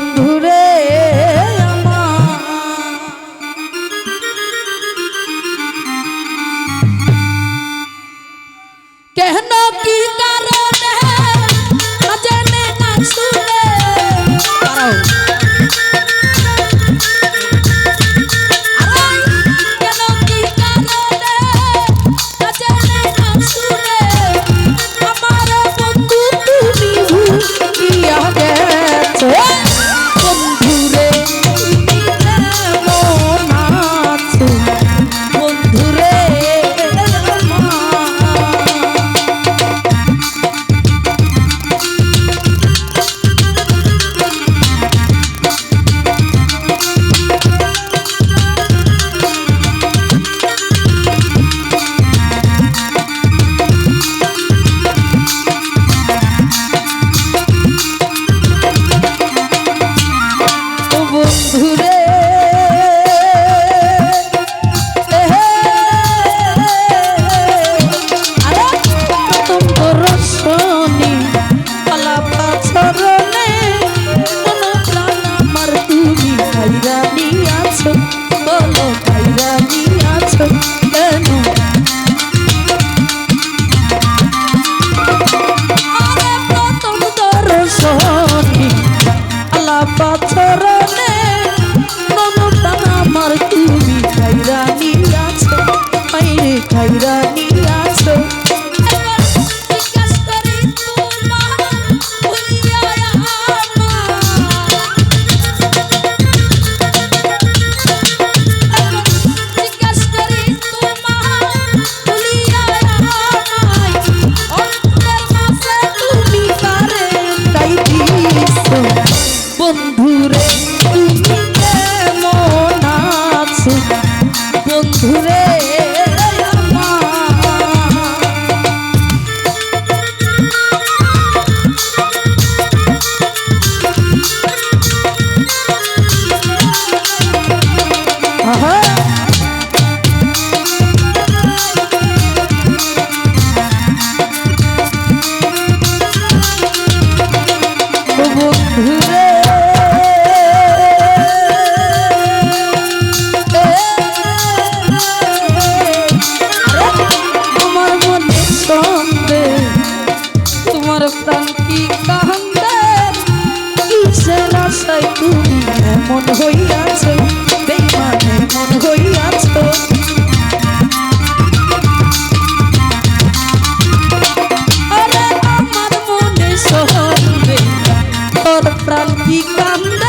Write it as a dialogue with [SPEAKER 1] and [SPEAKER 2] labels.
[SPEAKER 1] বন্ধুরে আমার কেন কি কারণে না জেনে না শুনে কেন কি কারণে না জেনে না শুনে আমার বন্ধু তুমি ভুলিয়া গেছো বন্ধুরে তুমি কেমন আছো বন্ধুরে বন্ধুরে আরে প্রথম দর্শনী আলাপা চরণে মন প্রাণ আমার তুমি কাইরা নিয়াছো বলো কাইরা নিয়াছো কেন আরে প্রথম দর্শনী আলাপা চরণে মন প্রাণ আমার তুমি কাইরা নিয়াছো আইরে কাইরা নিয়াছো বন্ধুরে তুমি কেমন আছো বন্ধুরে বন্ধুরে আমার মনে সন্দেহ তোমার প্রাণ কি কান্দে কিসের আশায় তুমি এমন হইয়াছো বেঈমান এমন হইয়াছো আরে আমার মনে সন্দেহ তোর প্রাণ কি কান্দে